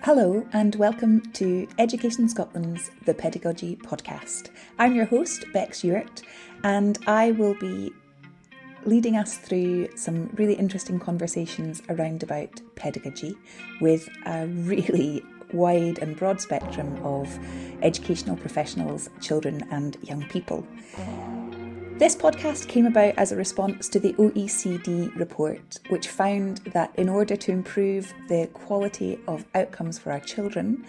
Hello and welcome to Education Scotland's The Pedagogy Podcast. I'm your host, Bex Ewart, and I will be leading us through some really interesting conversations around about pedagogy with a really wide and broad spectrum of educational professionals, children and young people. This podcast came about as a response to the OECD report, which found that in order to improve the quality of outcomes for our children,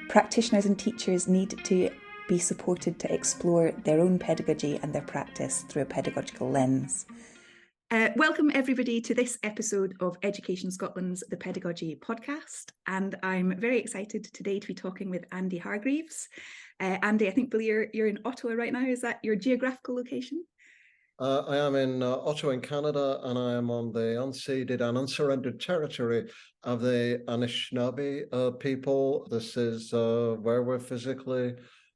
practitioners and teachers need to be supported to explore their own pedagogy and their practice through a pedagogical lens. Welcome everybody to this episode of Education Scotland's The Pedagogy Podcast, and I'm very excited today to be talking with Andy Hargreaves. Andy, I think you're in Ottawa right now. Is that your geographical location? I am in Ottawa in Canada, and I am on the unceded and unsurrendered territory of the Anishinaabe people. This is where we're physically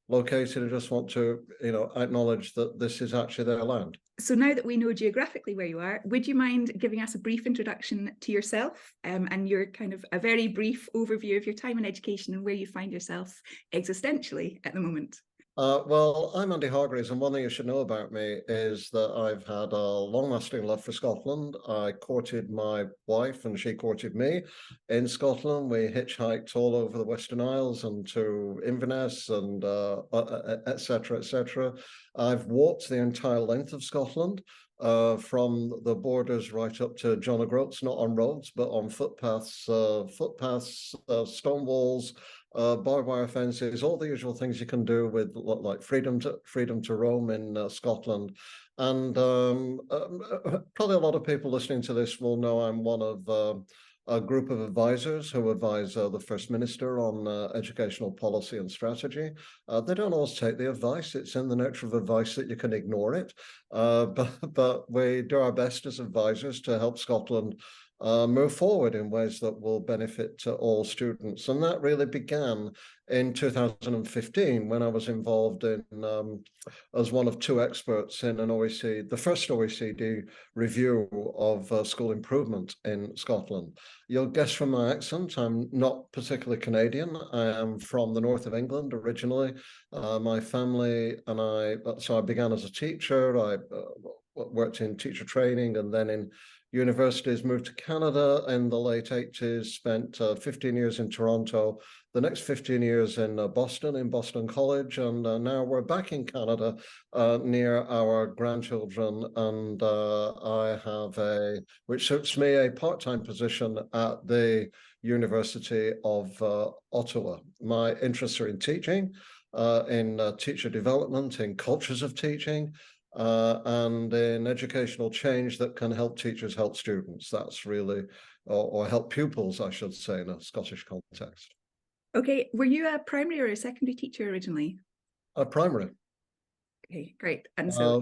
located. I just want to, acknowledge that this is actually their land. So now that we know geographically where you are, would you mind giving us a brief introduction to yourself and your kind of a very brief overview of your time in education and where you find yourself existentially at the moment? Well, I'm Andy Hargreaves, and one thing you should know about me is that I've had a long-lasting love for Scotland. I courted my wife and she courted me in Scotland. We hitchhiked all over the Western Isles and to Inverness and et cetera, et cetera. I've walked the entire length of Scotland, from the borders right up to John O'Groats, not on roads, but on footpaths, stone walls, barbed wire fences, all the usual things you can do with like freedom to roam in Scotland. And probably a lot of people listening to this will know I'm one of a group of advisors who advise the First Minister on educational policy and strategy. They don't always take the advice. It's in the nature of advice that you can ignore it. But we do our best as advisors to help Scotland move forward in ways that will benefit to all students. And that really began in 2015 when I was involved in as one of two experts in the first OECD review of school improvement in Scotland. You'll guess from my accent, I'm not particularly Canadian. I am from the north of England originally. My family and so I began as a teacher. I worked in teacher training and then in universities, moved to Canada in the late 80s, spent 15 years in Toronto, the next 15 years in Boston College, and now we're back in Canada near our grandchildren, and I have which suits me, a part-time position at the University of Ottawa. My interests are in teaching, in teacher development, in cultures of teaching, and in educational change that can help teachers help students. That's really, or help pupils, I should say, in a Scottish context. Okay, were you a primary or a secondary teacher originally? A primary. Okay, great. And so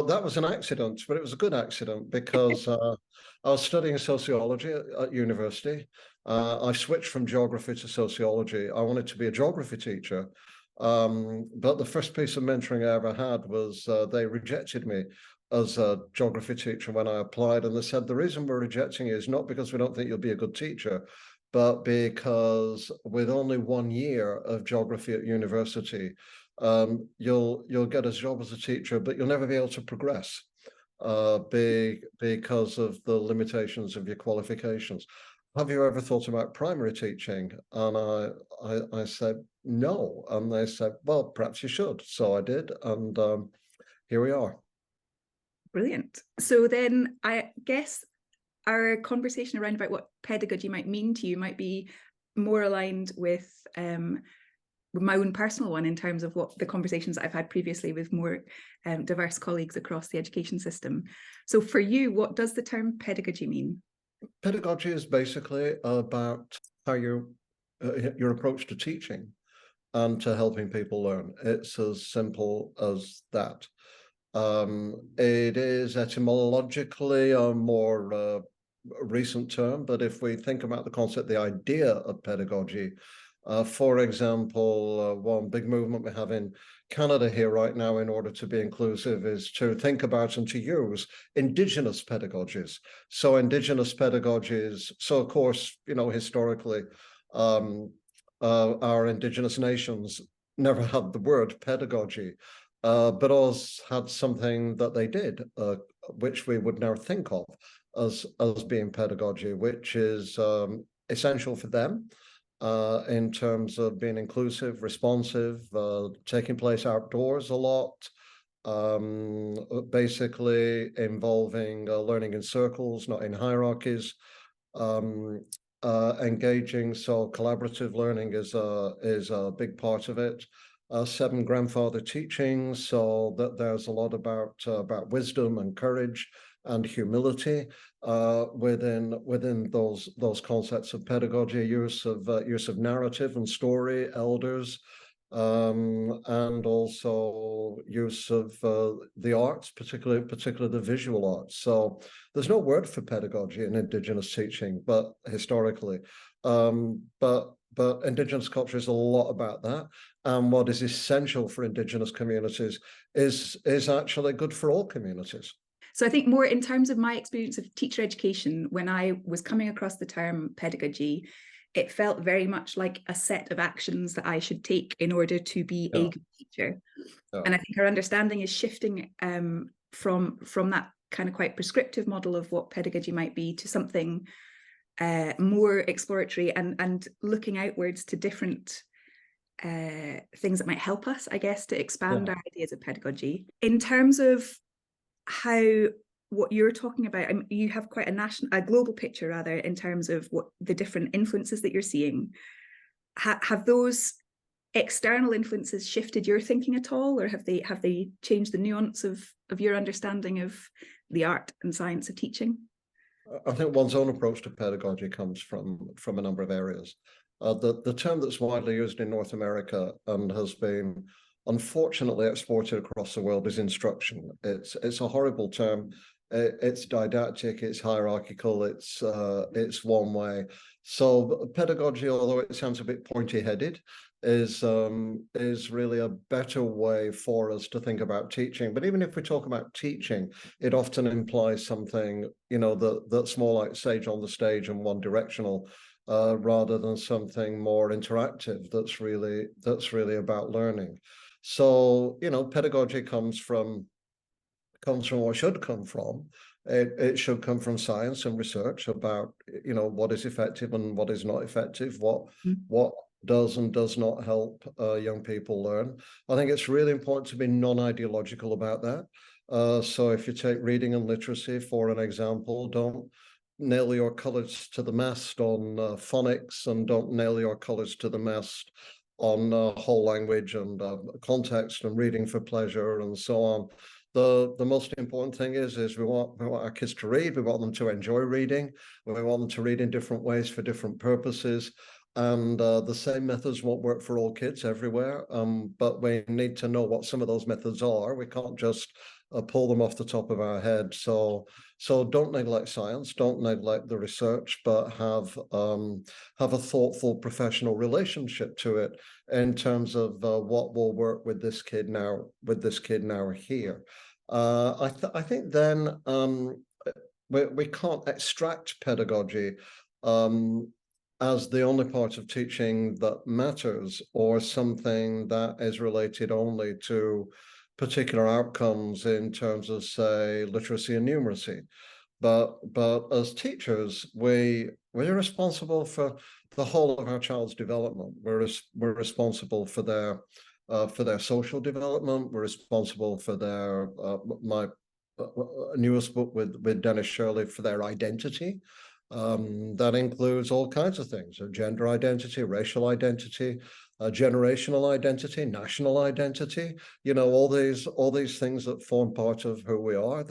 that was an accident, but it was a good accident because I was studying sociology at university. I switched from geography to sociology. I wanted to be a geography teacher. But the first piece of mentoring I ever had was they rejected me as a geography teacher when I applied. And they said, the reason we're rejecting you is not because we don't think you'll be a good teacher, but because with only 1 year of geography at university, you'll get a job as a teacher, but you'll never be able to progress because of the limitations of your qualifications. Have you ever thought about primary teaching? And I said, no. And they said, well, perhaps you should. So I did. And here we are. Brilliant. So then I guess our conversation around about what pedagogy might mean to you might be more aligned with my own personal one in terms of what the conversations I've had previously with more diverse colleagues across the education system. So for you, what does the term pedagogy mean? Pedagogy is basically about how your approach to teaching and to helping people learn. It's as simple as that. It is etymologically a more recent term, but if we think about the concept, the idea of pedagogy, for example, one big movement we have in Canada here right now in order to be inclusive is to think about and to use Indigenous pedagogies. So Indigenous pedagogies, so of course, historically, Our Indigenous nations never had the word pedagogy, but Oz had something that they did, which we would now think of as being pedagogy, which is essential for them in terms of being inclusive, responsive, taking place outdoors a lot, basically involving learning in circles, not in hierarchies, engaging. So collaborative learning is a big part of it. 7 grandfather teachings, so that there's a lot about wisdom and courage and humility within those concepts of pedagogy, use of narrative and story, elders, and also use of the arts, particularly the visual arts. So there's no word for pedagogy in Indigenous teaching, but historically, but Indigenous culture is a lot about that. And what is essential for Indigenous communities is actually good for all communities. So I think more in terms of my experience of teacher education, when I was coming across the term pedagogy, it felt very much like a set of actions that I should take in order to be a good teacher. And I think our understanding is shifting from that kind of quite prescriptive model of what pedagogy might be to something more exploratory and looking outwards to different things that might help us, I guess, to expand our ideas of pedagogy. In terms of how what you're talking about, I mean, you have quite a global picture rather, in terms of what the different influences that you're seeing. Have those external influences shifted your thinking at all, or have they changed the nuance of your understanding of the art and science of teaching? I think one's own approach to pedagogy comes from a number of areas. The term that's widely used in North America and has been unfortunately exported across the world is instruction. It's a horrible term. It's didactic, it's hierarchical, it's one way. So pedagogy, although it sounds a bit pointy-headed, is really a better way for us to think about teaching. But even if we talk about teaching, it often implies something, that's more like sage on the stage and one directional, rather than something more interactive that's really about learning. So, pedagogy comes from or should come from. It should come from science and research about, what is effective and what is not effective, what does and does not help young people learn. I think it's really important to be non-ideological about that. So if you take reading and literacy for an example, don't nail your colours to the mast on phonics, and don't nail your colours to the mast on whole language and context and reading for pleasure and so on. The most important thing is we want our kids to read. We want them to enjoy reading. We want them to read in different ways for different purposes. And the same methods won't work for all kids everywhere. But we need to know what some of those methods are. We can't just pull them off the top of our head. So don't neglect science, don't neglect the research, but have a thoughtful professional relationship to it in terms of what will work with this kid now here. I think then we can't extract pedagogy as the only part of teaching that matters, or something that is related only to particular outcomes in terms of, say, literacy and numeracy. But as teachers, we're responsible for the whole of our child's development. We're responsible for their social development. We're responsible for their my newest book with Dennis Shirley, for their identity. That includes all kinds of things: gender identity, racial identity, generational identity, national identity. All these things that form part of who we are.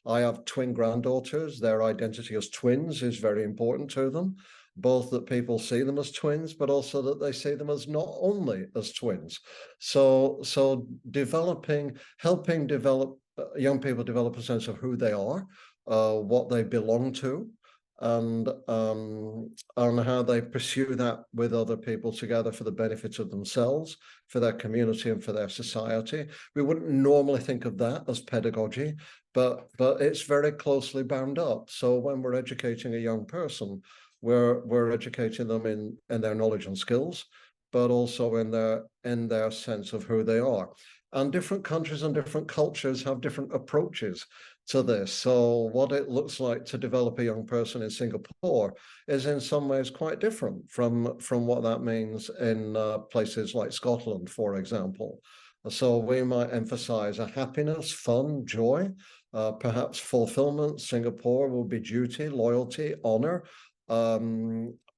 I have twin granddaughters. Their identity as twins is very important to them, both that people see them as twins, but also that they see them as not only as twins. So helping develop young people develop a sense of who they are, what they belong to, and how they pursue that with other people together for the benefit of themselves, for their community, and for their society. We wouldn't normally think of that as pedagogy, but it's very closely bound up. So when we're educating a young person, we're educating them in their knowledge and skills, but also in their sense of who they are. And different countries and different cultures have different approaches to this. So what it looks like to develop a young person in Singapore is in some ways quite different from what that means in places like Scotland, for example. So we might emphasize a happiness, fun, joy, perhaps fulfillment. Singapore will be duty, loyalty, honor,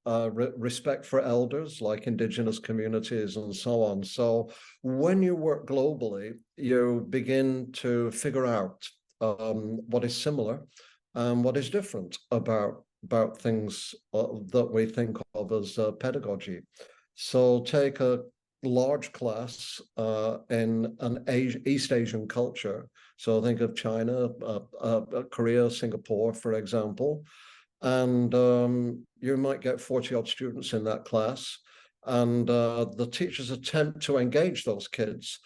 respect for elders like indigenous communities and so on. So when you work globally, you begin to figure out what is similar and what is different about things that we think of as pedagogy. So take a large class in an East Asian culture. So think of China, Korea, Singapore, for example. And you might get 40-odd students in that class. And the teachers attempt to engage those kids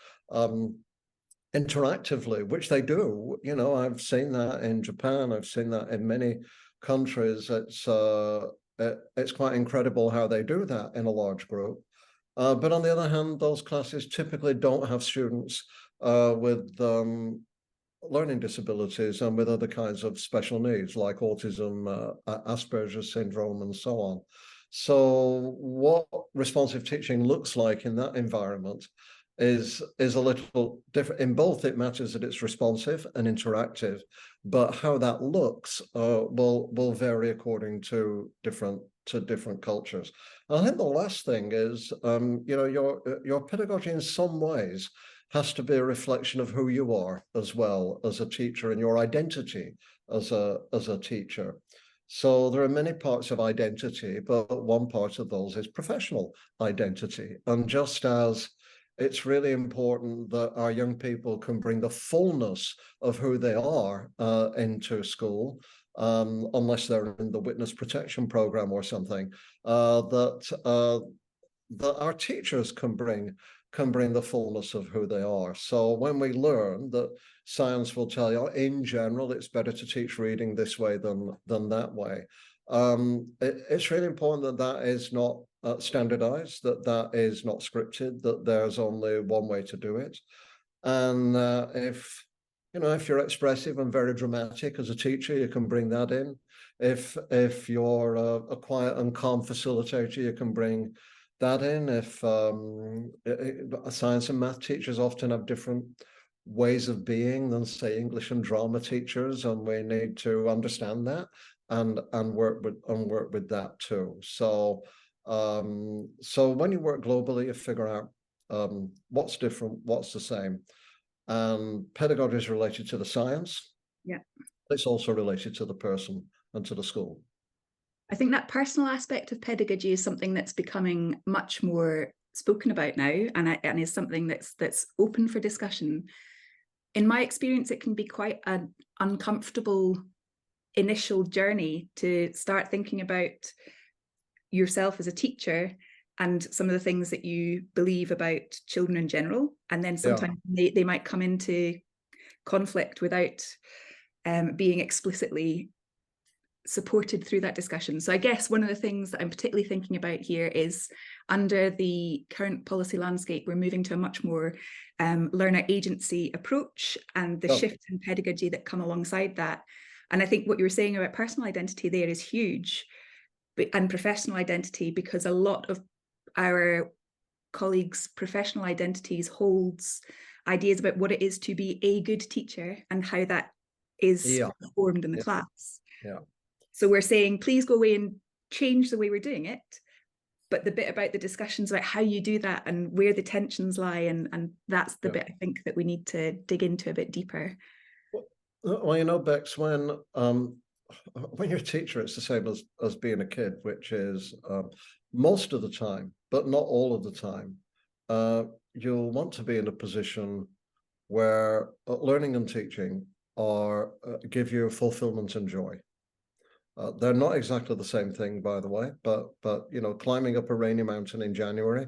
interactively, which they do. You know, I've seen that in Japan. I've seen that in many countries. It's quite incredible how they do that in a large group. But on the other hand, those classes typically don't have students with learning disabilities and with other kinds of special needs like autism, Asperger's syndrome, and so on. So what responsive teaching looks like in that environment is a little different. In both, it matters that it's responsive and interactive, but how that looks will vary according to different cultures. And I think the last thing is, your pedagogy in some ways has to be a reflection of who you are as well as a teacher and your identity as a teacher. So there are many parts of identity, but one part of those is professional identity. And just as it's really important that our young people can bring the fullness of who they are into school, unless they're in the witness protection program or something, that our teachers can bring the fullness of who they are. So when we learn that science will tell you, in general, it's better to teach reading this way than that way, it's really important that is not standardized, that is not scripted, that there's only one way to do it. And if you're expressive and very dramatic as a teacher, you can bring that in. If you're a quiet and calm facilitator, you can bring that in. If science and math teachers often have different ways of being than, say, English and drama teachers, and we need to understand that and work with that too. So when you work globally, you figure out what's different, what's the same. And pedagogy is related to the science. Yeah. It's also related to the person and to the school. I think that personal aspect of pedagogy is something that's becoming much more spoken about now, and is something that's open for discussion. In my experience, it can be quite an uncomfortable initial journey to start thinking about yourself as a teacher and some of the things that you believe about children in general. And then sometimes they might come into conflict without being explicitly supported through that discussion. So I guess one of the things that I'm particularly thinking about here is, under the current policy landscape, we're moving to a much more learner agency approach, and the shifts in pedagogy that come alongside that. And I think what you were saying about personal identity there is huge, and professional identity, because a lot of our colleagues' professional identities holds ideas about what it is to be a good teacher and how that is performed in the class. Yeah. So we're saying, please go away and change the way we're doing it. But the bit about the discussions about how you do that and where the tensions lie, and that's the bit I think that we need to dig into a bit deeper. Well, Bex, when you're a teacher, it's the same as being a kid, which is most of the time, but not all of the time, you'll want to be in a position where learning and teaching give you fulfillment and joy. They're not exactly the same thing, by the way, but climbing up a rainy mountain in January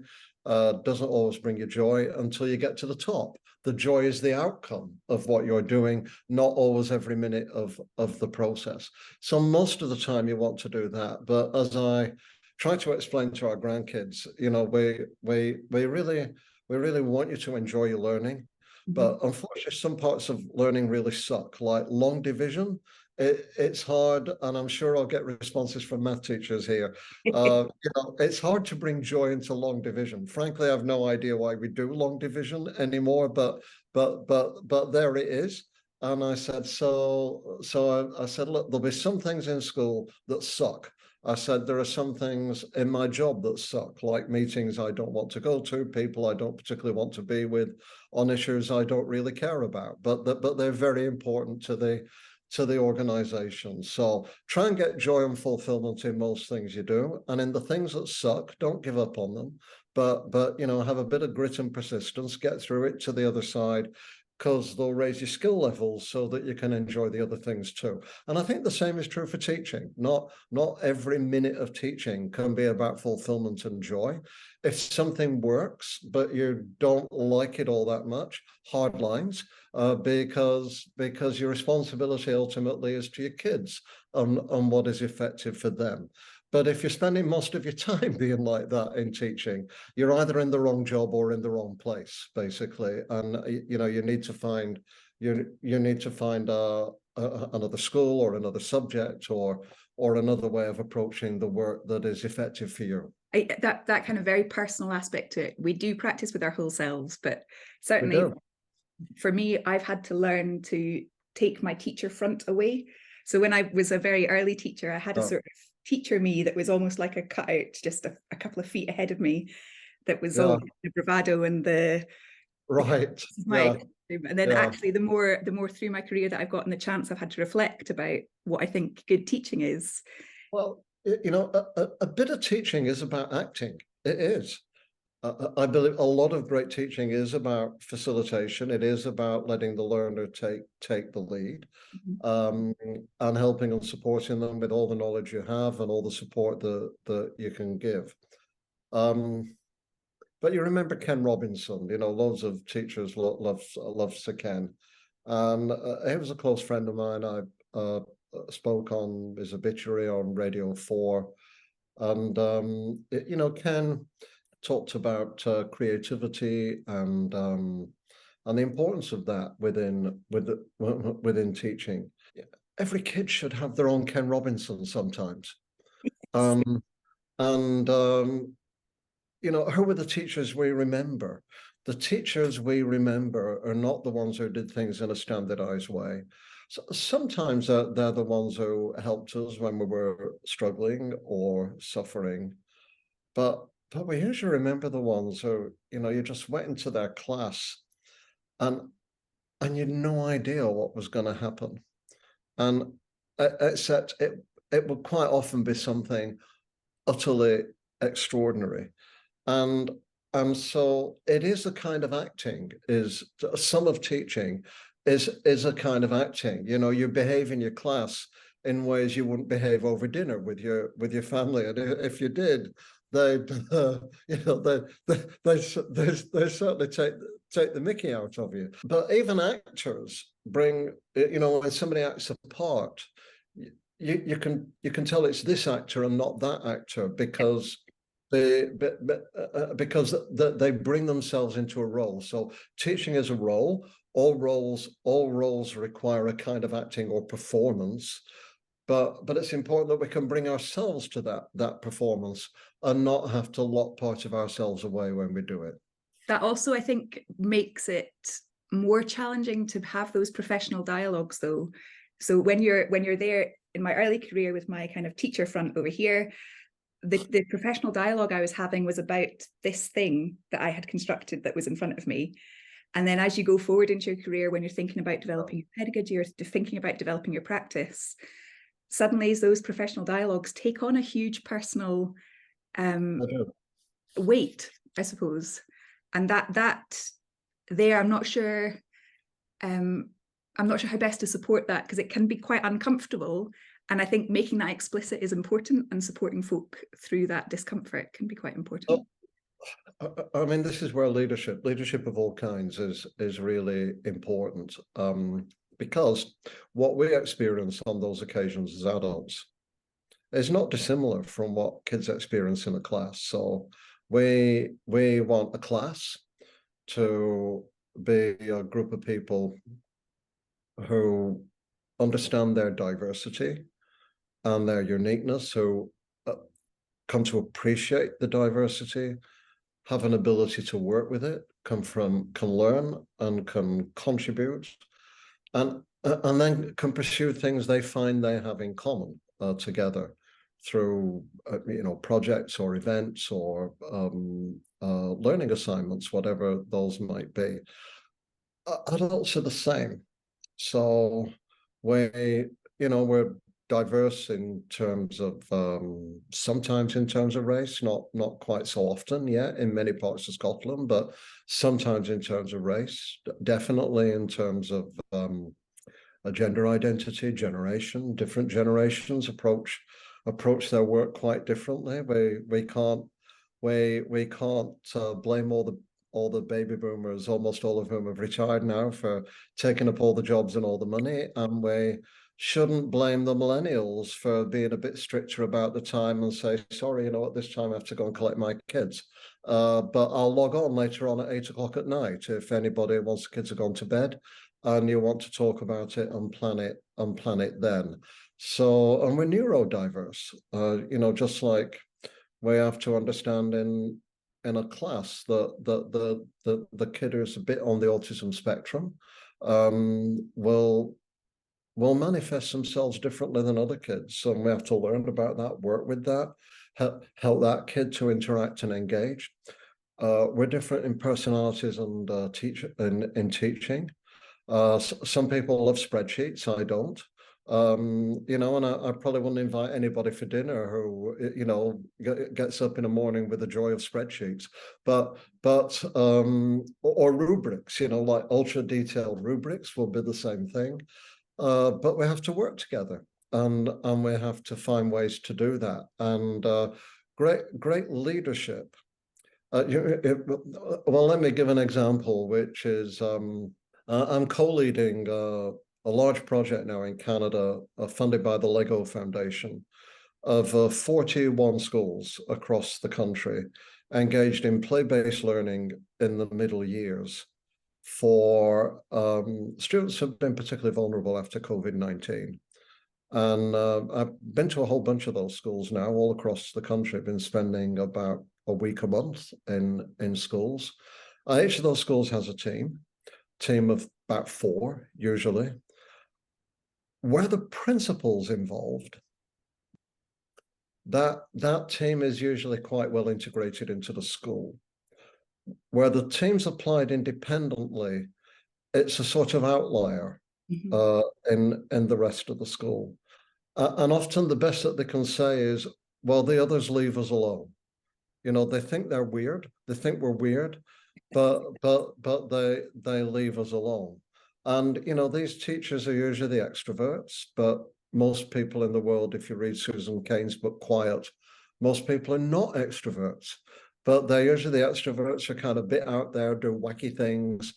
doesn't always bring you joy until you get to the top. The joy is the outcome of what you're doing, not always every minute of the process. So most of the time you want to do that. But as I try to explain to our grandkids, we really want you to enjoy your learning. But unfortunately, some parts of learning really suck, like long division. It's hard, and I'm sure I'll get responses from math teachers here. It's hard to bring joy into long division. Frankly, I have no idea why we do long division anymore, but there it is. And I said, I said, look, there'll be some things in school that suck. I said, there are some things in my job that suck, like meetings I don't want to go to, people I don't particularly want to be with, on issues I don't really care about, but they're very important to the organization. So try and get joy and fulfillment in most things you do. And in the things that suck, don't give up on them, but have a bit of grit and persistence, get through it to the other side, because they'll raise your skill levels so that you can enjoy the other things too. And I think the same is true for teaching. Not every minute of teaching can be about fulfillment and joy. If something works, but you don't like it all that much, hard lines, because your responsibility ultimately is to your kids on what is effective for them. But if you're spending most of your time being like that in teaching, you're either in the wrong job or in the wrong place, basically. And you need to find another school or another subject or another way of approaching the work that is effective for you. That kind of very personal aspect to it. We do practice with our whole selves, but certainly for me, I've had to learn to take my teacher front away. So when I was a very early teacher, I had a sort of teacher me that was almost like a cutout, just a couple of feet ahead of me, that was all the bravado and the right. And then actually the more through my career that I've gotten the chance, I've had to reflect about what I think good teaching is. Well, a bit of teaching is about acting. It is. I believe a lot of great teaching is about facilitation. It is about letting the learner take the lead, and helping and supporting them with all the knowledge you have and all the support that you can give. But you remember Ken Robinson, loads of teachers love Sir Ken. And he was a close friend of mine. I spoke on his obituary on Radio 4. And, Ken talked about creativity and the importance of that within teaching. Every kid should have their own Ken Robinson sometimes. Who were the teachers we remember? The teachers we remember are not the ones who did things in a standardized way. So sometimes they're the ones who helped us when we were struggling or suffering. But we usually remember the ones who, you just went into their class and you had no idea what was going to happen. And except it would quite often be something utterly extraordinary. And so it is a kind of acting, some of teaching is a kind of acting. You behave in your class in ways you wouldn't behave over dinner with your family. And if you did, they certainly take the mickey out of you. But even actors bring, when somebody acts a part, you can tell it's this actor and not that actor because they bring themselves into a role. So teaching is a role. All roles require a kind of acting or performance. But it's important that we can bring ourselves to that performance and not have to lock part of ourselves away when we do it. That also, I think, makes it more challenging to have those professional dialogues, though. So when you're there, in my early career with my kind of teacher front over here, the professional dialogue I was having was about this thing that I had constructed that was in front of me. And then as you go forward into your career, when you're thinking about developing your pedagogy or thinking about developing your practice, suddenly those professional dialogues take on a huge personal weight, I suppose. And that there, I'm not sure how best to support that, because it can be quite uncomfortable. And I think making that explicit is important, and supporting folk through that discomfort can be quite important. I mean, this is where leadership of all kinds is really important, because what we experience on those occasions as adults is not dissimilar from what kids experience in a class. So we want a class to be a group of people who understand their diversity and their uniqueness, who come to appreciate the diversity, have an ability to work with it, can learn and can contribute, and then can pursue things they find they have in common together through projects or events or learning assignments, whatever those might be. Adults are the same. So we're diverse in terms of sometimes in terms of race, not quite so often yet in many parts of Scotland, but sometimes in terms of race, definitely in terms of a gender identity, different generations approach their work quite differently. We can't blame all the baby boomers, almost all of whom have retired now, for taking up all the jobs and all the money, and we shouldn't blame the millennials for being a bit stricter about the time and say, sorry, you know what, this time I have to go and collect my kids. But I'll log on later on at 8 o'clock at night if anybody, once the kids have gone to bed and you want to talk about it and plan it then. So, and we're neurodiverse, just like we have to understand in a class that the kid who's a bit on the autism spectrum will manifest themselves differently than other kids. So we have to learn about that, work with that, help that kid to interact and engage. We're different in personalities and in teaching. Some people love spreadsheets, I don't. And I probably wouldn't invite anybody for dinner who, gets up in the morning with the joy of spreadsheets, but or rubrics, like ultra detailed rubrics will be the same thing. But we have to work together, and we have to find ways to do that. And great leadership. Well, let me give an example, which is I'm co-leading a large project now in Canada, funded by the Lego Foundation, of 41 schools across the country engaged in play-based learning in the middle years for students who have been particularly vulnerable after COVID-19. And I've been to a whole bunch of those schools now all across the country. I've been spending about a week a month in schools. Each of those schools has a team of about 4 usually. Where the principal's involved, that team is usually quite well integrated into the school. Where the team's applied independently, it's a sort of outlier in the rest of the school. And often the best that they can say is, well, the others leave us alone. They think they're weird. They think we're weird, but they leave us alone. And, these teachers are usually the extroverts, but most people in the world, if you read Susan Cain's book, Quiet, most people are not extroverts, but they're usually the extroverts are kind of a bit out there, do wacky things,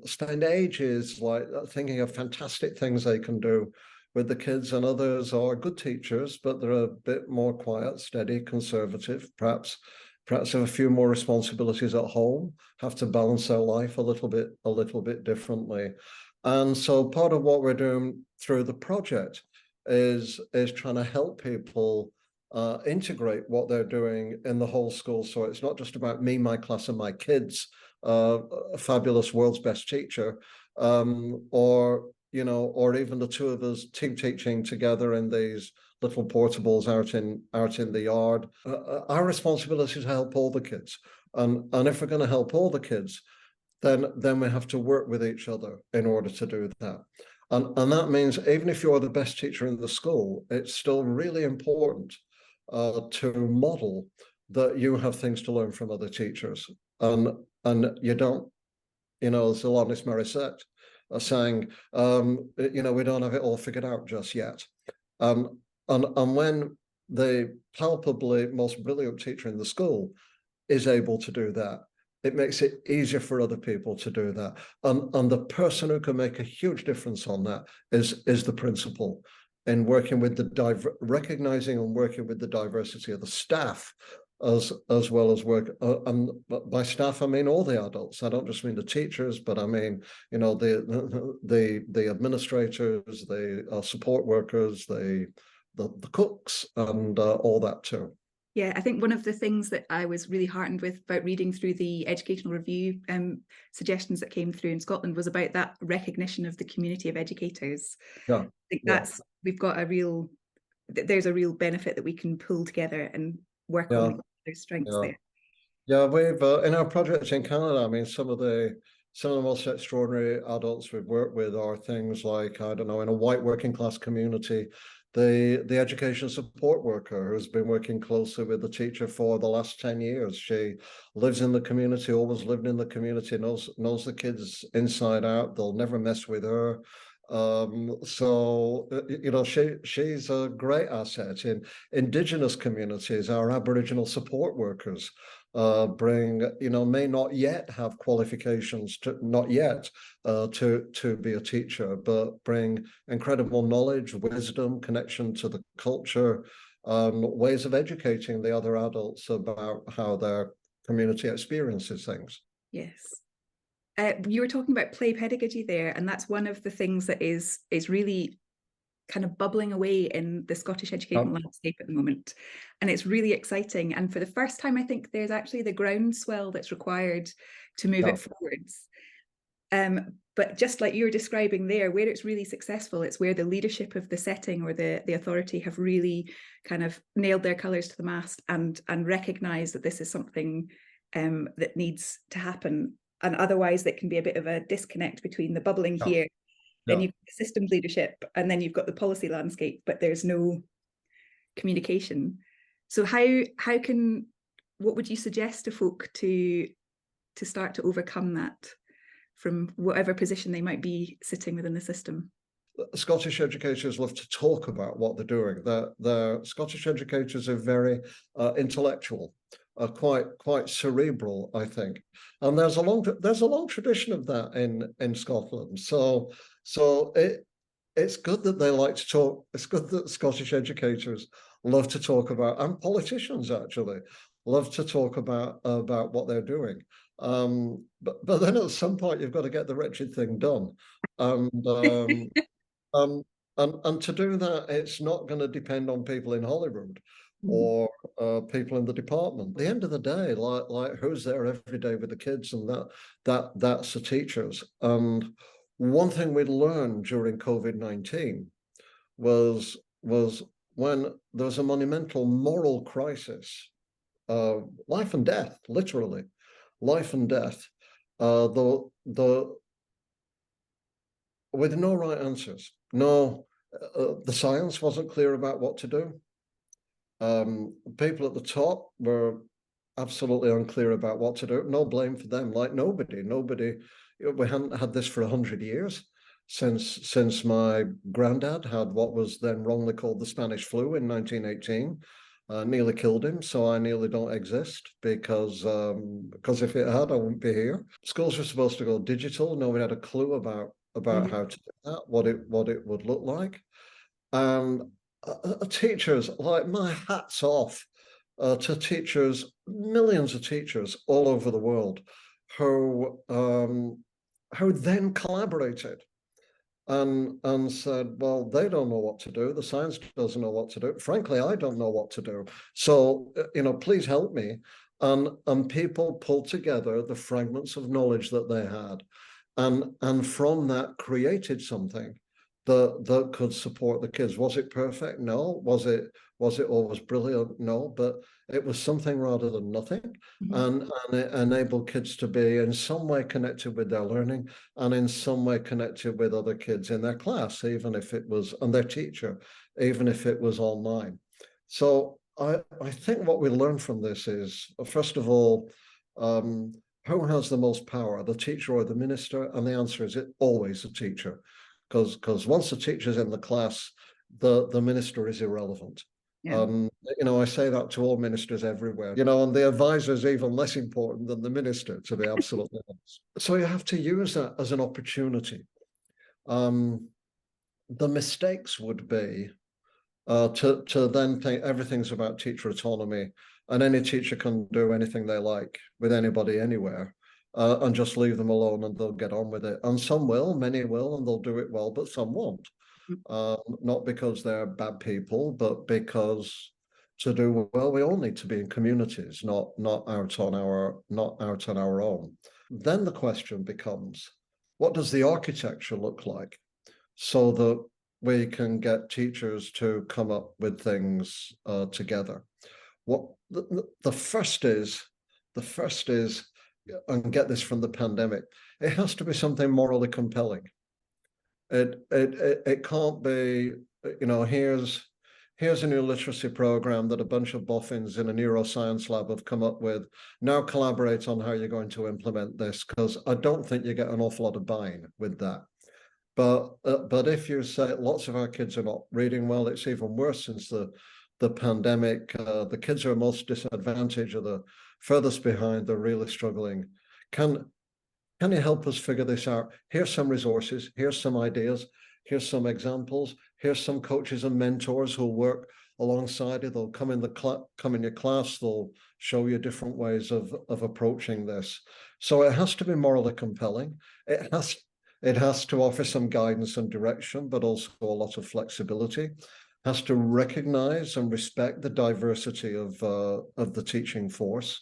spend ages like thinking of fantastic things they can do with the kids, and others are good teachers, but they're a bit more quiet, steady, conservative, perhaps have a few more responsibilities at home, have to balance their life a little bit differently. And so part of what we're doing through the project is trying to help people integrate what they're doing in the whole school. So it's not just about me, my class, and my kids, a fabulous world's best teacher, or even the two of us team teaching together in these little portables out in the yard. Our responsibility is to help all the kids, and if we're going to help all the kids, then we have to work with each other in order to do that. And that means even if you're the best teacher in the school, it's still really important to model that you have things to learn from other teachers, and you don't, as Alanis Morissette saying, we don't have it all figured out just yet. And when the palpably most brilliant teacher in the school is able to do that, it makes it easier for other people to do that. And the person who can make a huge difference on that is the principal, in working with recognizing and working with the diversity of the staff, as well as work. And by staff, I mean all the adults. I don't just mean the teachers, but I mean, you know, the administrators, the support workers, the cooks, and all that too. Yeah, I think one of the things that I was really heartened with about reading through the educational review suggestions that came through in Scotland was about that recognition of the community of educators. Yeah, I think we've got there's a real benefit that we can pull together and work on their strengths there. Yeah, we've in our projects in Canada, I mean, some of the most extraordinary adults we've worked with are things like, I don't know, in a white working class community, the education support worker who's been working closely with the teacher for the last 10 years. She lives in the community, always lived in the community, knows the kids inside out. They'll never mess with her. So, you know, she's a great asset. In Indigenous communities, our Aboriginal support workers bring, you know, may not yet have qualifications to be a teacher, but bring incredible knowledge, wisdom, connection to the culture, ways of educating the other adults about how their community experiences things. Yes. You were talking about play pedagogy there, and that's one of the things that is really kind of bubbling away in the Scottish education landscape at the moment. And it's really exciting. And for the first time, I think there's actually the groundswell that's required to move it forwards. But just like you were describing there, where it's really successful, it's where the leadership of the setting or the authority have really kind of nailed their colours to the mast and recognise that this is something that needs to happen. And otherwise, there can be a bit of a disconnect between the bubbling here, then you've got the systems leadership, and then you've got the policy landscape, but there's no communication. So what would you suggest to folk to start to overcome that from whatever position they might be sitting within the system? Scottish educators love to talk about what they're doing. The Scottish educators are very intellectual. Quite cerebral, I think, and there's a long tradition of that in Scotland. So it's good that they like to talk. It's good that Scottish educators love to talk about, and politicians actually love to talk about what they're doing. But then at some point you've got to get the wretched thing done, and to do that, it's not going to depend on people in Holyrood or people in the department. At the end of the day, like who's there every day with the kids, and that's the teachers. And one thing we learned during COVID-19 was when there was a monumental moral crisis, life and death, literally, life and death, with no right answers. No, the science wasn't clear about what to do. People at the top were absolutely unclear about what to do. No blame for them. Like nobody. We hadn't had this for 100 years since my granddad had what was then wrongly called the Spanish flu in 1918. Nearly killed him, so I nearly don't exist because if it had, I wouldn't be here. Schools were supposed to go digital. Nobody had a clue about how to do that, what it would look like. Teachers, like, my hat's off to teachers, millions of teachers all over the world who then collaborated and said, well, they don't know what to do. The science doesn't know what to do. Frankly, I don't know what to do. So, please help me. And people pulled together the fragments of knowledge that they had, and from that created something that could support the kids. Was it perfect? No. Was it always brilliant? No. But it was something rather than nothing, and it enabled kids to be in some way connected with their learning, and in some way connected with other kids in their class, even if it was, and their teacher, even if it was online. So I think what we learn from this is, first of all, who has the most power, the teacher or the minister? And the answer is always the teacher. Because once the teacher's in the class, the minister is irrelevant. Yeah. I say that to all ministers everywhere, and the advisor is even less important than the minister, to be absolutely honest. So you have to use that as an opportunity. The mistakes would be to then think everything's about teacher autonomy and any teacher can do anything they like with anybody anywhere, and just leave them alone and they'll get on with it. And some will, many will, and they'll do it well, but some won't. Not because they're bad people, but because to do well, we all need to be in communities, not out on our own. Then the question becomes, what does the architecture look like so that we can get teachers to come up with things together? What the first is, and get this from the pandemic, it has to be something morally compelling. It can't be, here's a new literacy program that a bunch of boffins in a neuroscience lab have come up with. Now collaborate on how you're going to implement this, because I don't think you get an awful lot of buy-in with that. But if you say lots of our kids are not reading well, it's even worse since the pandemic. The kids who are most disadvantaged are the furthest behind. They're really struggling. Can you help us figure this out? Here's some resources. Here's some ideas. Here's some examples. Here's some coaches and mentors who'll work alongside you. They'll come in your class. They'll show you different ways of approaching this. So it has to be morally compelling. It has to offer some guidance and direction, but also a lot of flexibility. It has to recognize and respect the diversity of the teaching force.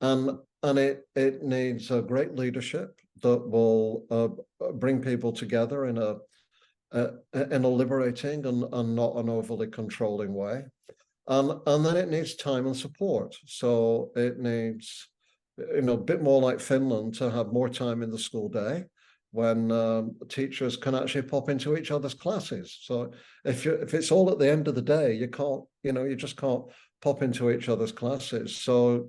And it needs a great leadership that will bring people together in a liberating and not an overly controlling way. And then it needs time and support. So it needs, a bit more like Finland, to have more time in the school day when teachers can actually pop into each other's classes. So if it's all at the end of the day, you just can't pop into each other's classes. So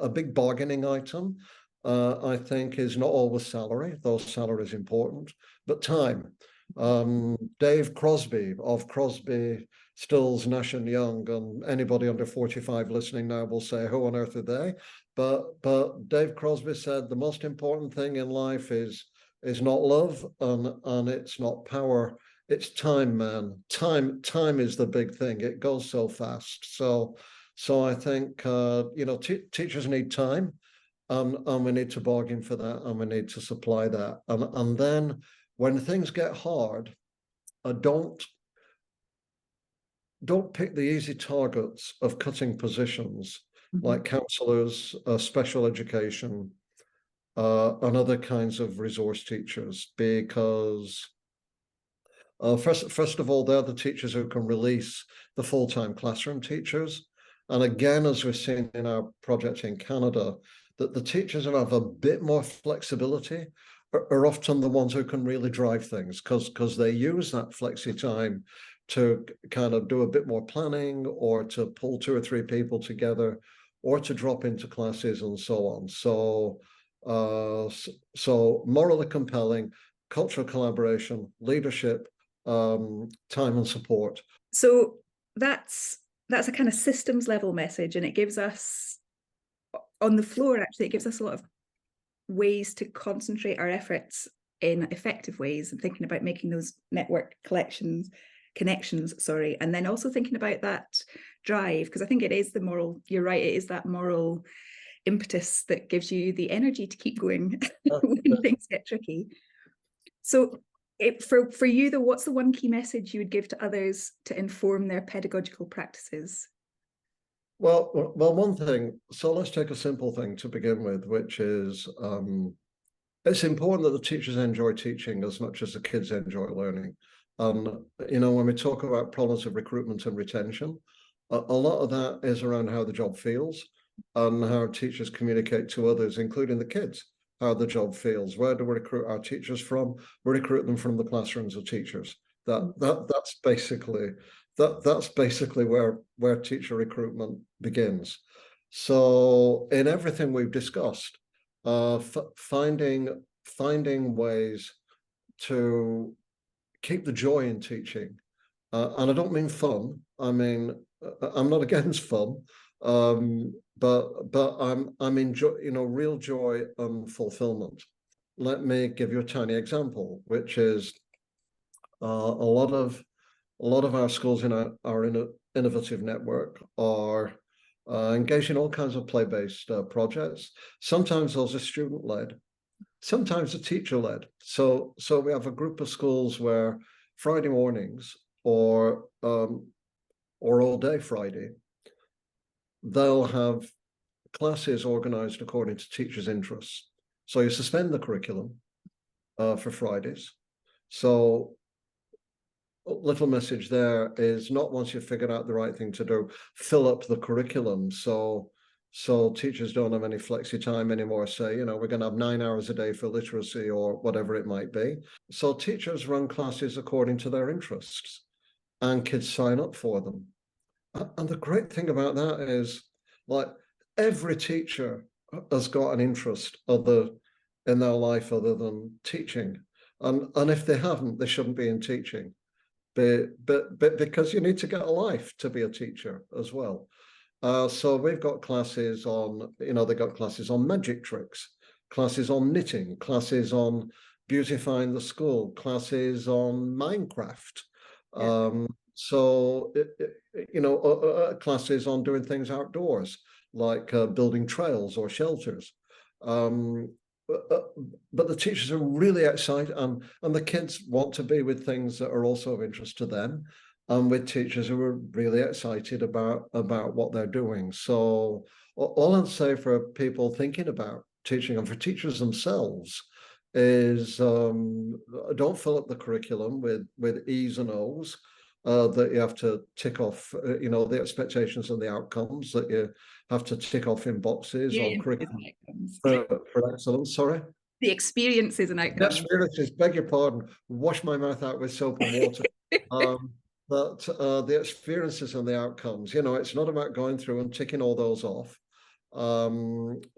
a big bargaining item, I think, is not always salary, though salary is important, but time. Dave Crosby of Crosby, Stills, Nash and Young, and anybody under 45 listening now will say, who on earth are they? But Dave Crosby said the most important thing in life is not love and it's not power. It's time, man. Time is the big thing. It goes so fast. So I think teachers need time, and we need to bargain for that, and we need to supply that. And then when things get hard, don't pick the easy targets of cutting positions like counsellors, special education, and other kinds of resource teachers, because first of all, they're the teachers who can release the full-time classroom teachers. And again, as we've seen in our project in Canada, that the teachers who have a bit more flexibility are often the ones who can really drive things, because they use that flexi time to kind of do a bit more planning, or to pull 2 or 3 people together, or to drop into classes and so on. So morally compelling, cultural collaboration, leadership, time and support. So that's a kind of systems level message, and it gives us on the floor, actually, it gives us a lot of ways to concentrate our efforts in effective ways, and thinking about making those network connections, and then also thinking about that drive, because I think it is the moral, you're right, it is that moral impetus that gives you the energy to keep going when things get tricky. So for you though, what's the one key message you would give to others to inform their pedagogical practices? Well, one thing, so let's take a simple thing to begin with, which is it's important that the teachers enjoy teaching as much as the kids enjoy learning. When we talk about problems of recruitment and retention, a lot of that is around how the job feels and how teachers communicate to others, including the kids, how the job feels. Where do we recruit our teachers from? We recruit them from the classrooms of teachers. That's basically where teacher recruitment begins. So in everything we've discussed, finding ways to keep the joy in teaching, and I don't mean fun. I mean I'm not against fun, but I'm enjoy, real joy and fulfillment. Let me give you a tiny example, which is a lot of our schools in our innovative network are engaged in all kinds of play-based projects. Sometimes those are student-led, sometimes a teacher-led. So we have a group of schools where Friday mornings or all day Friday, they'll have classes organized according to teachers' interests. So you suspend the curriculum for Fridays. So little message there is not, once you've figured out the right thing to do, fill up the curriculum. So teachers don't have any flexi time anymore. Say, we're going to have 9 hours a day for literacy or whatever it might be. So teachers run classes according to their interests and kids sign up for them. And the great thing about that is, like, every teacher has got an interest in their life other than teaching. And if they haven't, they shouldn't be in teaching. But because you need to get a life to be a teacher as well. So we've got classes on, they've got classes on magic tricks, classes on knitting, classes on beautifying the school, classes on Minecraft. Yeah. Classes on doing things outdoors, like building trails or shelters. But the teachers are really excited, and the kids want to be with things that are also of interest to them, and with teachers who are really excited about what they're doing. So all I'd say for people thinking about teaching, and for teachers themselves, is don't fill up the curriculum with E's and O's. That you have to tick off, the expectations and the outcomes that you have to tick off in boxes on curriculum for excellence. Sorry? The experiences and outcomes. The experiences, beg your pardon, wash my mouth out with soap and water. But the experiences and the outcomes, it's not about going through and ticking all those off.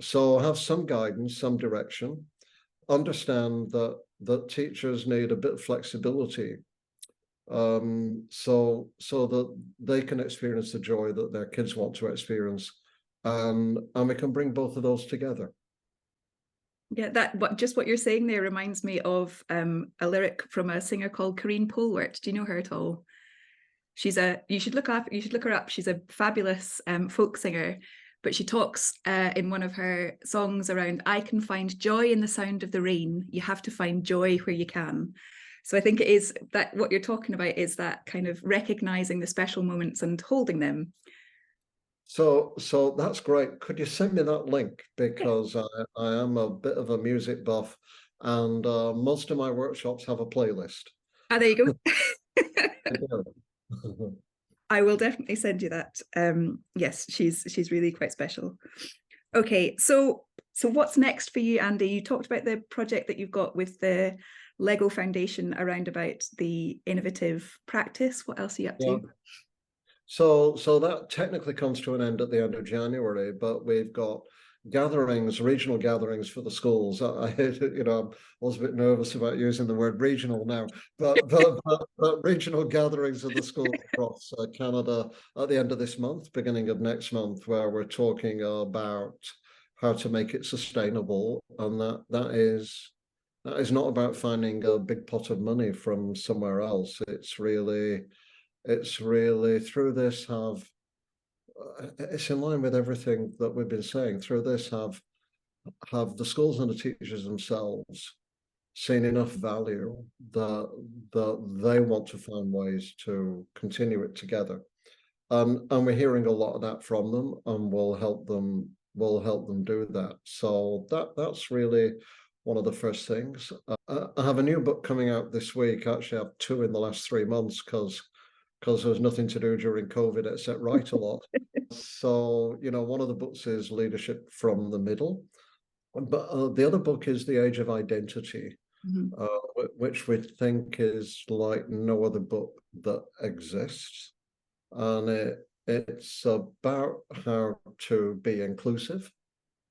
So have some guidance, some direction. Understand that teachers need a bit of flexibility, so that they can experience the joy that their kids want to experience, and we can bring both of those together. Yeah, just what you're saying there reminds me of a lyric from a singer called Corinne Polwart. Do you know her at all? You should look her up. She's a fabulous folk singer, but she talks in one of her songs around, I can find joy in the sound of the rain. You have to find joy where you can. So I think it is that what you're talking about is that kind of recognizing the special moments and holding them. So that's great. Could you send me that link? Because I am a bit of a music buff, and most of my workshops have a playlist. Ah, there you go. I will definitely send you that. Yes, she's really quite special. Okay, so what's next for you, Andy? You talked about the project that you've got with the Lego Foundation around about the innovative practice. What else are you up to? So that technically comes to an end at the end of January, but we've got regional gatherings for the schools. I hate it, I was a bit nervous about using the word regional now, but regional gatherings of the schools across Canada at the end of this month, beginning of next month, where we're talking about how to make it sustainable, and that is not about finding a big pot of money from somewhere else. It's really through this it's in line with everything that we've been saying. Through this have the schools and the teachers themselves seen enough value that they want to find ways to continue it together, and we're hearing a lot of that from them, and we'll help them do that. So that's really one of the first things. I have a new book coming out this week. Actually, I have 2 in the last 3 months because there's nothing to do during COVID except write a lot. So, one of the books is Leadership from the Middle, but the other book is The Age of Identity, which we think is like no other book that exists. And it's about how to be inclusive,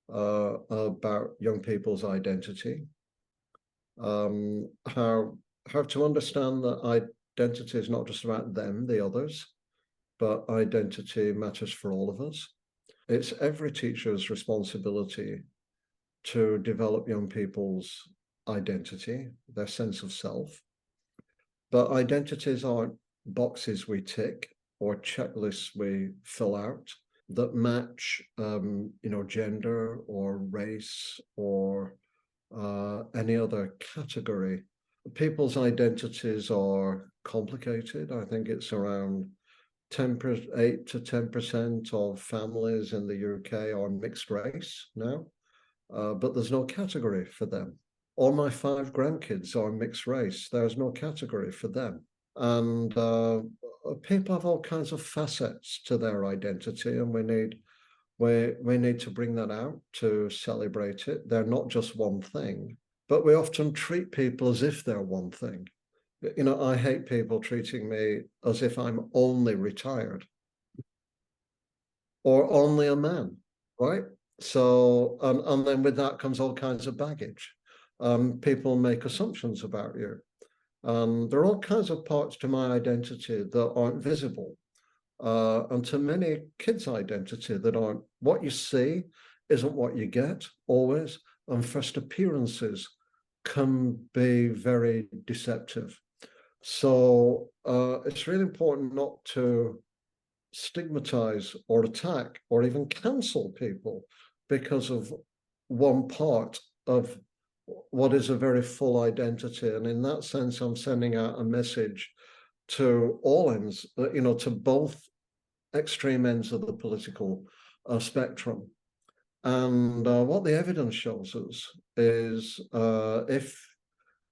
about young people's identity, how to understand that identity is not just about them, the others, but identity matters for all of us. It's every teacher's responsibility to develop young people's identity, their sense of self. But identities aren't boxes we tick or checklists we fill out that match, gender or race or any other category. People's identities are complicated. I think it's around 8 to 10% of families in the UK are mixed race now, but there's no category for them. All my 5 grandkids are mixed race. There's no category for them. And people have all kinds of facets to their identity, and we need to bring that out to celebrate it. They're not just one thing, but we often treat people as if they're one thing. I hate people treating me as if I'm only retired or only a man, right? So, and then with that comes all kinds of baggage. People make assumptions about you. There are all kinds of parts to my identity that aren't visible. And to many kids' identity that aren't. What you see isn't what you get always. And first appearances can be very deceptive. So it's really important not to stigmatize or attack or even cancel people because of one part of what is a very full identity. And in that sense, I'm sending out a message to all ends, to both extreme ends of the political spectrum. And what the evidence shows us is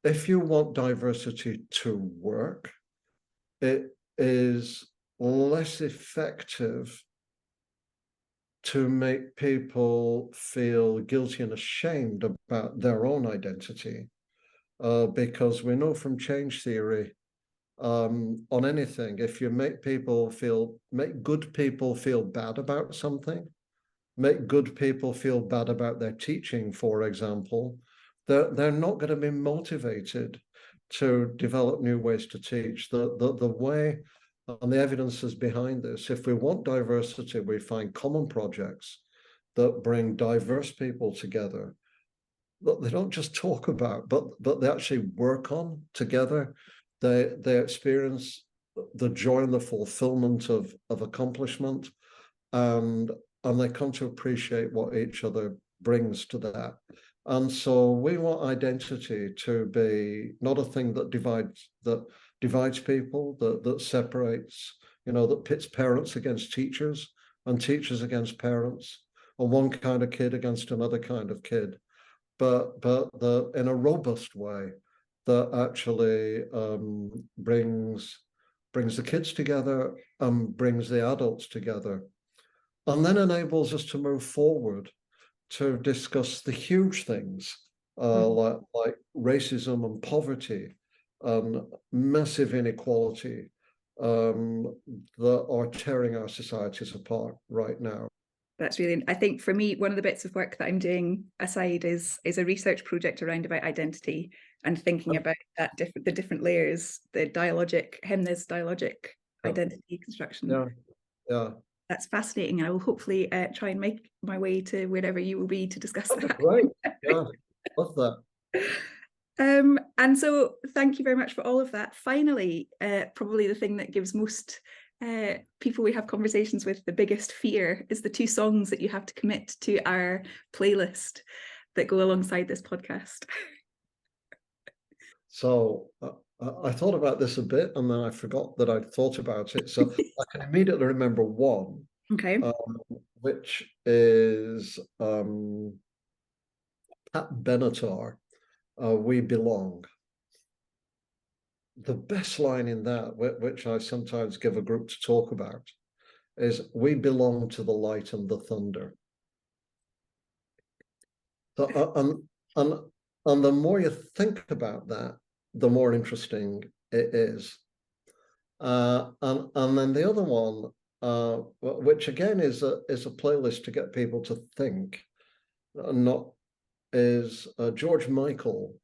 if you want diversity to work, it is less effective to make people feel guilty and ashamed about their own identity, because we know from change theory on anything, if you make good people feel bad about something, make good people feel bad about their teaching, for example, they're not going to be motivated to develop new ways to teach. The way, and the evidence is behind this, if we want diversity, we find common projects that bring diverse people together, that they don't just talk about, but they actually work on together. They experience the joy and the fulfillment of accomplishment, and they come to appreciate what each other brings to that. And so we want identity to be not a thing that divides people, that separates, that pits parents against teachers and teachers against parents, or one kind of kid against another kind of kid, but in a robust way that actually brings the kids together and brings the adults together, and then enables us to move forward to discuss the huge things like racism and poverty and massive inequality that are tearing our societies apart right now. That's really, I think for me, one of the bits of work that I'm doing aside is a research project around about identity and thinking about the different layers, the dialogic identity construction. Yeah. That's fascinating. I will hopefully try and make my way to wherever you will be to discuss that. Right. Yeah. Love that. And so thank you very much for all of that. Finally, probably the thing that gives most people we have conversations with the biggest fear is the 2 songs that you have to commit to our playlist that go alongside this podcast. So I thought about this a bit and then I forgot that I'd thought about it. So I can immediately remember one. Okay. Which is Pat Benatar, We Belong. The best line in that, which I sometimes give a group to talk about, is we belong to the light and the thunder. So, and the more you think about that, the more interesting it is. And then the other one, which again is a playlist to get people to think, is George Michael,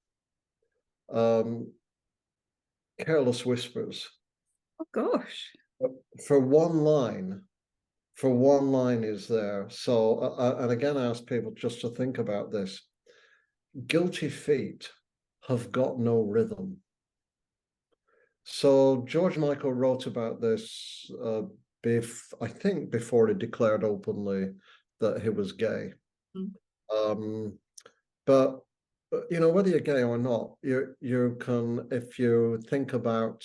Careless Whispers. Oh gosh. for one line, is there. So, and again, I ask people just to think about this. Guilty feet have got no rhythm. So George Michael wrote about this, I think before he declared openly that he was gay. But whether you're gay or not, you can, if you think about,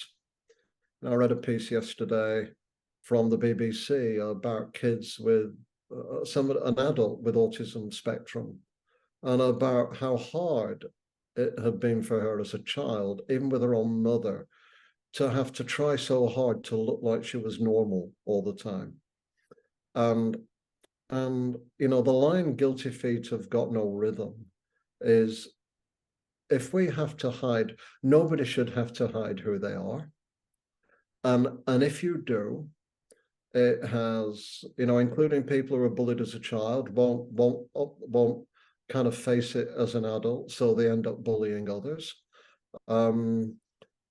I read a piece yesterday from the BBC about kids with an adult with autism spectrum, and about how hard it had been for her as a child, even with her own mother, to have to try so hard to look like she was normal all the time. And the line "guilty feet have got no rhythm" is, if we have to hide, nobody should have to hide who they are. And if you do, it has, including people who are bullied as a child, won't kind of face it as an adult, so they end up bullying others.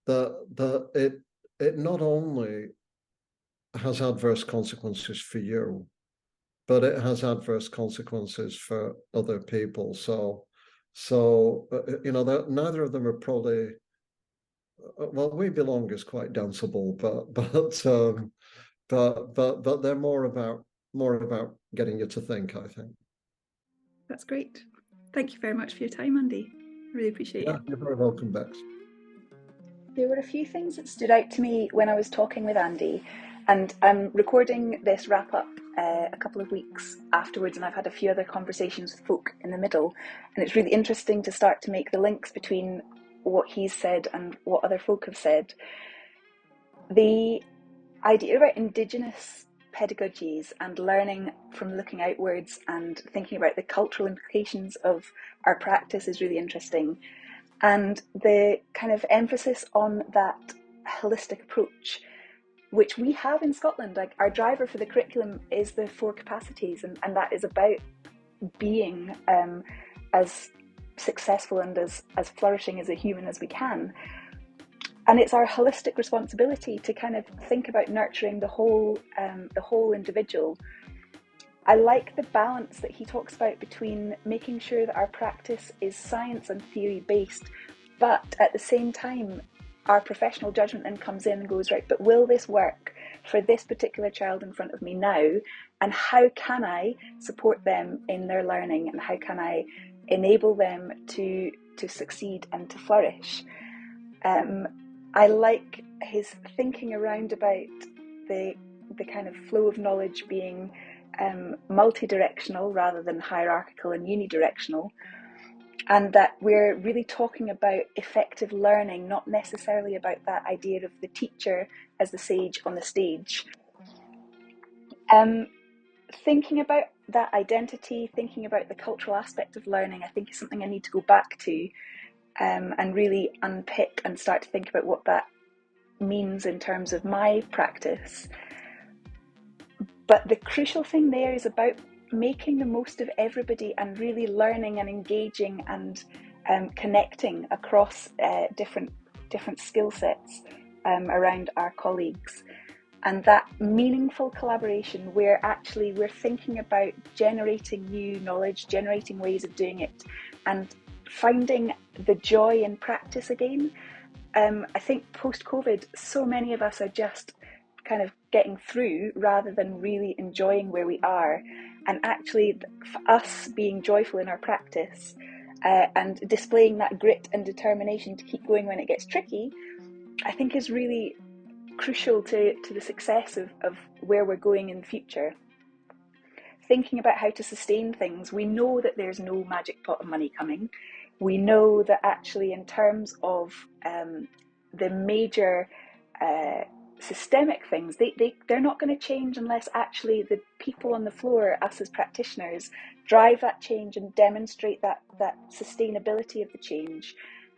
It not only has adverse consequences for you, but it has adverse consequences for other people. So neither of them are probably, well, "We Belong" is quite danceable, but they're more about getting you to think, I think. That's great. Thank you very much for your time, Andy. Really appreciate it. You're very welcome, Bex. There were a few things that stood out to me when I was talking with Andy, and I'm recording this wrap up a couple of weeks afterwards, and I've had a few other conversations with folk in the middle, and it's really interesting to start to make the links between what he's said and what other folk have said. The idea about Indigenous pedagogies and learning from looking outwards and thinking about the cultural implications of our practice is really interesting. And the kind of emphasis on that holistic approach, which we have in Scotland. Like, our driver for the curriculum is the 4 capacities, and that is about being as successful and as flourishing as a human as we can. And it's our holistic responsibility to kind of think about nurturing the whole individual. I like the balance that he talks about between making sure that our practice is science and theory based, but at the same time, our professional judgment then comes in and goes, right, but will this work for this particular child in front of me now? And how can I support them in their learning? And how can I enable them to succeed and to flourish? I like his thinking around about the kind of flow of knowledge being multi-directional rather than hierarchical and unidirectional, and that we're really talking about effective learning, not necessarily about that idea of the teacher as the sage on the stage. Thinking about that identity, thinking about the cultural aspect of learning, I think is something I need to go back to and really unpick and start to think about what that means in terms of my practice. But the crucial thing there is about making the most of everybody and really learning and engaging and connecting across different skill sets around our colleagues. And that meaningful collaboration where actually we're thinking about generating new knowledge, generating ways of doing it, and finding the joy in practice again. I think post-COVID, so many of us are just kind of getting through rather than really enjoying where we are. And actually, for us being joyful in our practice and displaying that grit and determination to keep going when it gets tricky, I think is really crucial to the success of where we're going in the future. Thinking about how to sustain things, we know that there's no magic pot of money coming. We know that actually in terms of the major systemic things, they're not going to change unless actually the people on the floor, us as practitioners, drive that change and demonstrate that sustainability of the change.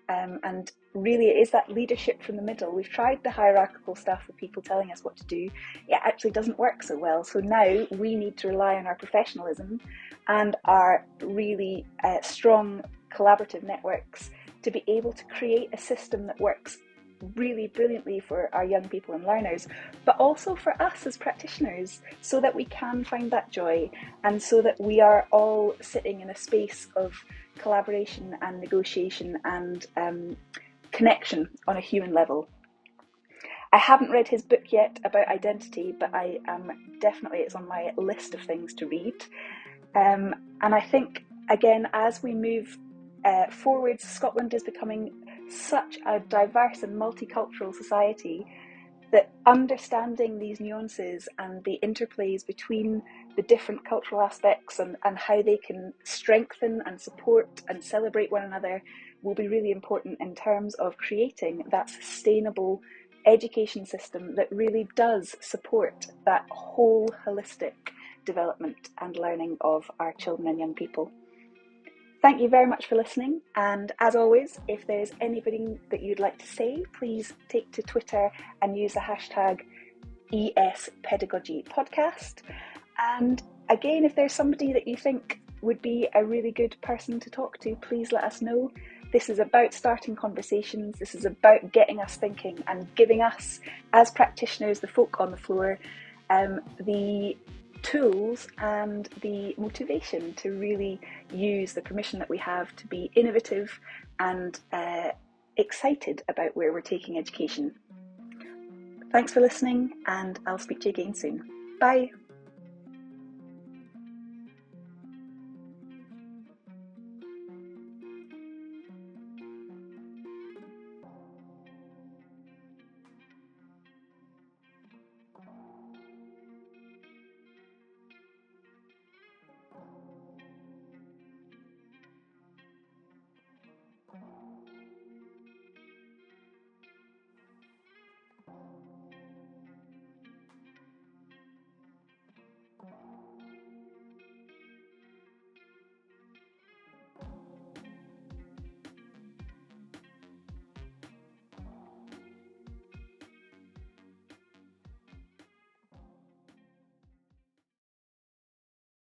And really it is that leadership from the middle. We've tried the hierarchical stuff with people telling us what to do. It actually doesn't work so well. So now we need to rely on our professionalism and our really strong collaborative networks to be able to create a system that works really brilliantly for our young people and learners, but also for us as practitioners, so that we can find that joy and so that we are all sitting in a space of collaboration and negotiation and connection on a human level. I haven't read his book yet about identity, but I definitely, it's on my list of things to read. And I think, again, as we move forwards, Scotland is becoming such a diverse and multicultural society that understanding these nuances and the interplays between the different cultural aspects and how they can strengthen and support and celebrate one another will be really important in terms of creating that sustainable education system that really does support that whole holistic development and learning of our children and young people. Thank you very much for listening, and as always, if there's anybody that you'd like to say, please take to Twitter and use the hashtag #ES Podcast. And again, if there's somebody that you think would be a really good person to talk to, please let us know. This is about starting conversations, this is about getting us thinking and giving us, as practitioners, the folk on the floor, the tools and the motivation to really use the permission that we have to be innovative and excited about where we're taking education. Thanks for listening, and I'll speak to you again soon. Bye.